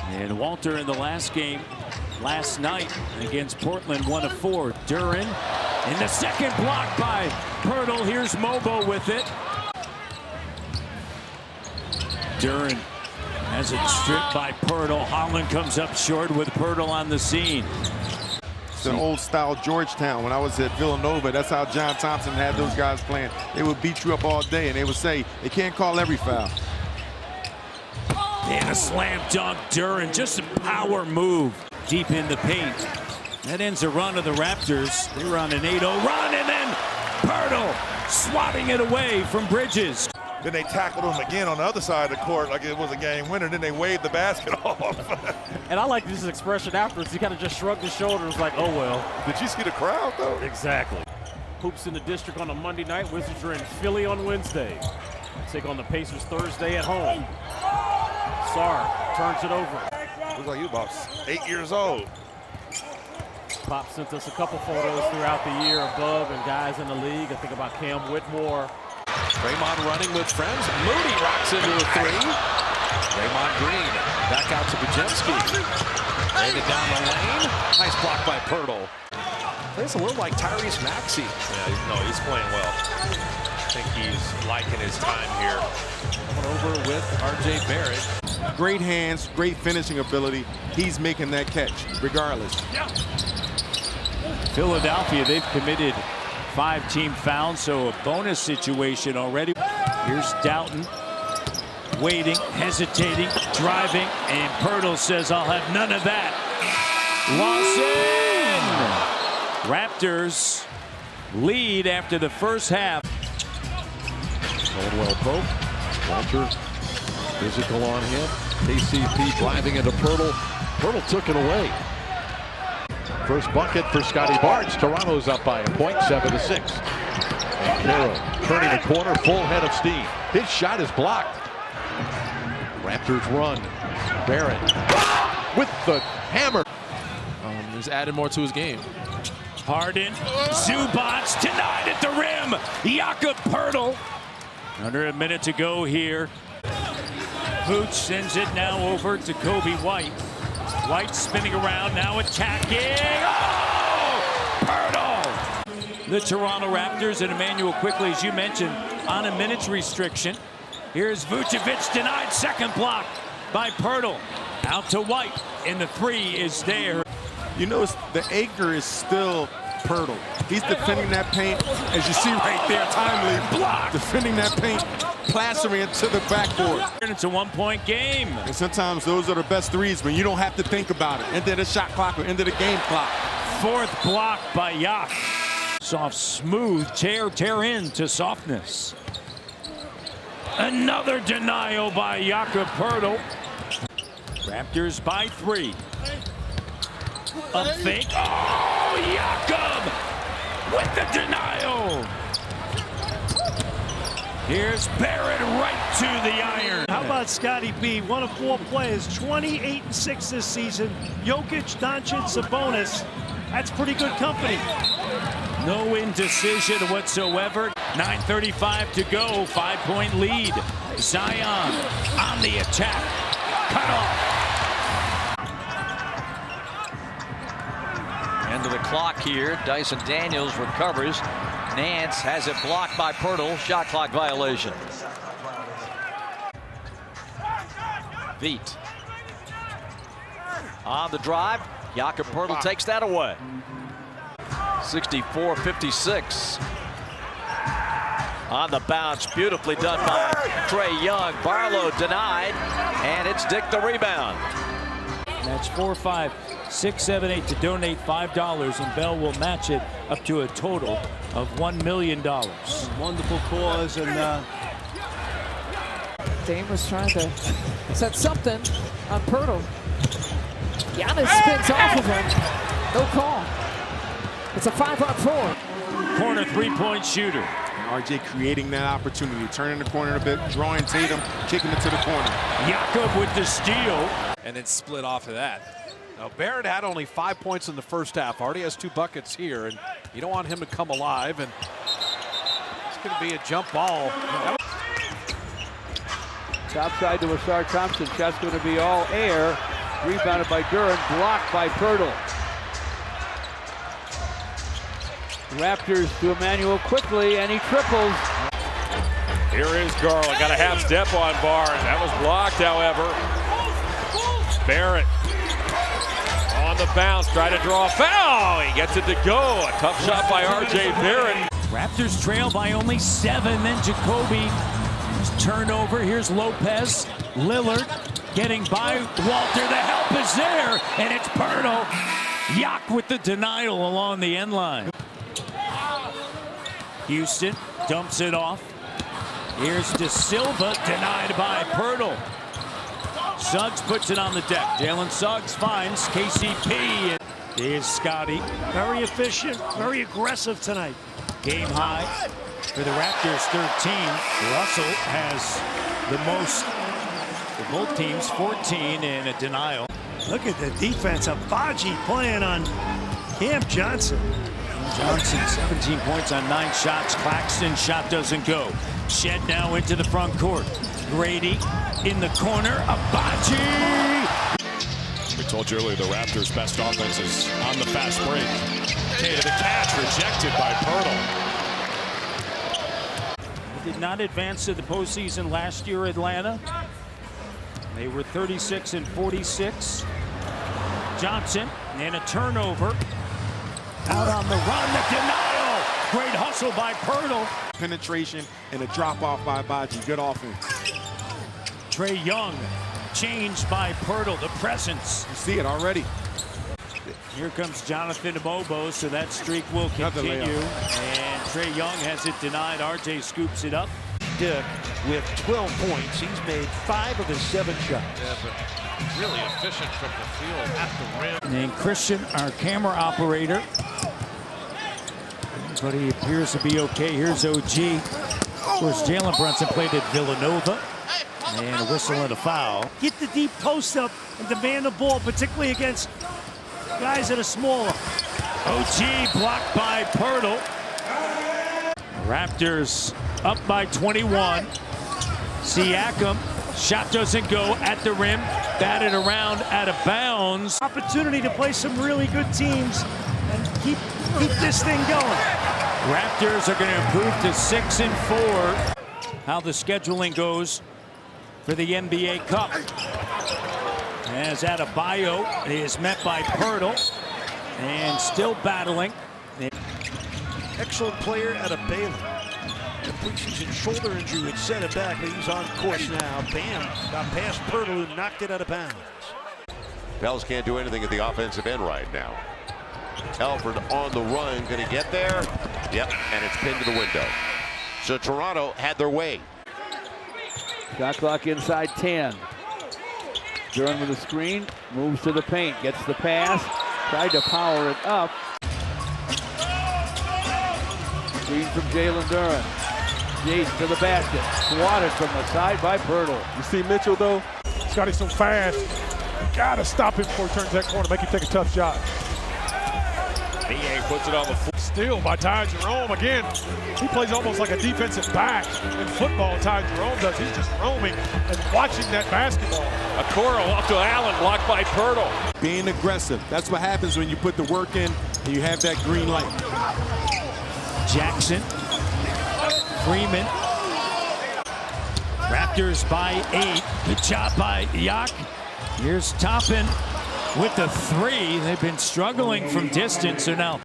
And Walter in the last game, last night against Portland, 1 of 4. Duren in the second block by Poeltl. Here's Mobo with it. Duren has it stripped by Poeltl. Holland comes up short with Poeltl on the scene. It's an old style Georgetown. When I was at Villanova, that's how John Thompson had those guys playing. They would beat you up all day, and they would say they can't call every foul. And a slam dunk, Duren, just a power move deep in the paint. That ends a run of the Raptors. They were on an 8-0 run, and then Poeltl swatting it away from Bridges. Then they tackled him again on the other side of the court like it was a game winner. Then they waved the basket off. And I like this expression afterwards. He kind of just shrugged his shoulders like, oh, well. Did you see the crowd, though? Exactly. Hoops in the district on a Monday night. Wizards are in Philly on Wednesday. Take on the Pacers Thursday at home. Sarr turns it over. Looks like you about 8 years old. Pop sent us a couple photos throughout the year of Bub and guys in the league. I think about Cam Whitmore. Draymond running with friends. Moody rocks into a 3. Draymond Green back out to Bajemski. Laid it down the lane. Nice block by Poeltl. Plays a little like Tyrese Maxey. Yeah, no, he's playing well. I think he's liking his time here. Coming over with R.J. Barrett. Great hands, great finishing ability. He's making that catch, regardless. Philadelphia, they've committed 5 team fouls, so a bonus situation already. Here's Doughton, waiting, hesitating, driving, and Poeltl says, I'll have none of that. Lawson! Raptors lead after the first half. Well poke. Walter physical on him. KCP driving into Poeltl. Poeltl took it away. First bucket for Scotty Barnes. Toronto's up by a point, 7-6. And Carroll turning the corner, full head of steam. His shot is blocked. Raptors run. Barrett with the hammer. He's added more to his game. Harden, Zubac denied at the rim. Jakob Poeltl. Under a minute to go here. Vooch sends it now over to Kobe White. White spinning around, now attacking. Oh! Poeltl! The Toronto Raptors and Emmanuel quickly, as you mentioned, on a minutes restriction. Here's Vucevic denied, second block by Poeltl. Out to White, and the 3 is there. You notice the anchor is still Poeltl. He's defending that paint, as you see right there, timely block. Defending that paint, plastering it to the backboard. It's a 1-point game. And sometimes those are the best threes when you don't have to think about it. End of the shot clock or end of the game clock. 4th block by Yak. Soft, smooth, tear into softness. Another denial by Jakob Poeltl. Raptors by 3. A fake. Oh, Jakob with the denial. Here's Barrett right to the iron. How about Scotty B? 1 of 4 players, 28-6 this season. Jokic, Doncic, Sabonis. That's pretty good company. No indecision whatsoever. 9:35 to go. 5-point lead. Zion on the attack. Cut off. End of the clock here. Dyson Daniels recovers. Nance has it blocked by Poeltl. Shot clock violation. Veet. On the drive. Jakob Poeltl takes that away. 64-56. On the bounce. Beautifully done by Trae Young. Barlow denied. And it's Dick the rebound. That's 4, 5, 6, 7, 8 to donate $5, and Bell will match it up to a total of $1 million. Wonderful cause, and Dame was trying to set something on Poeltl. Giannis spins off of him. No call. It's a 5-on-4. Corner 3-point shooter. And RJ creating that opportunity, turning the corner a bit, drawing Tatum, kicking it to the corner. Jakob with the steal. And then split off of that. Now Barrett had only 5 points in the first half. Already has 2 buckets here, and you don't want him to come alive. And it's going to be a jump ball. Top side to Asar Thompson. Shot's going to be all air. Rebounded by Duran, blocked by Poeltl. Raptors to Emmanuel quickly, and he triples. Here is Garland. Got a half step on Barnes. That was blocked, however. Barrett on the bounce. Try to draw a foul. He gets it to go. A tough shot by R.J. Barrett. Raptors trail by only 7. Then Jacoby turnover. Here's Lopez. Lillard getting by Walter. The help is there, and it's Poeltl. Yak with the denial along the end line. Houston dumps it off. Here's De Silva, denied by Poeltl. Suggs puts it on the deck. Jalen Suggs finds KCP. Here's Scotty. Very efficient, very aggressive tonight. Game high for the Raptors, 13. Russell has the most for both teams, 14 in a denial. Look at the defense. Abaji playing on Cam Johnson. Johnson, 17 points on 9 shots. Claxton shot doesn't go. Shed now into the front court. Grady in the corner. Abaji! We told you earlier the Raptors' best offense is on the fast break. Okay, to the catch, rejected by Poeltl. Did not advance to the postseason last year, Atlanta. They were 36 and 46. Johnson and a turnover. Out on the run, the denial. Great hustle by Poeltl. Penetration and a drop-off by Abaji. Good offense. Trae Young changed by Poeltl. The presence. You see it already. Here comes Jonathan Bobo, so that streak will continue. And Trae Young has it denied. RJ scoops it up. Dick with 12 points. He's made 5 of his 7 shots. Yeah, but really efficient from the field at the rim. And Christian, our camera operator. But he appears to be okay. Here's OG. Of course, Jalen Brunson played at Villanova. And a whistle and a foul. Get the deep post up and demand the ball, particularly against guys that are smaller. OG blocked by Poeltl. Raptors up by 21. Siakam, shot doesn't go at the rim. Batted around out of bounds. Opportunity to play some really good teams and keep this thing going. Raptors are going to improve to 6 and 4. How the scheduling goes for the NBA Cup. As Adebayo is met by Poeltl and still battling. Excellent player out of Baylor. The preseason shoulder injury would set it back, but he's on course now. Bam, got past Poeltl, who knocked it out of bounds. Pels can't do anything at the offensive end right now. Elford on the run, gonna get there. Yep, and it's pinned to the window. So Toronto had their way. Shot clock inside 10. Duran with the screen, moves to the paint, gets the pass, tried to power it up. Screen from Jalen Duran. Jace to the basket, swatted from the side by Poeltl. You see Mitchell though, Scotty's so fast. You gotta stop him before he turns that corner, make him take a tough shot. BA puts it on the floor. Steal by Ty Jerome again. He plays almost like a defensive back in football. Ty Jerome does. He's just roaming and watching that basketball. Okoro off to Allen, blocked by Poeltl. Being aggressive. That's what happens when you put the work in and you have that green light. Jackson. Freeman. Raptors by 8. Good job by Yak. Here's Toppin with the 3. They've been struggling from distance, so now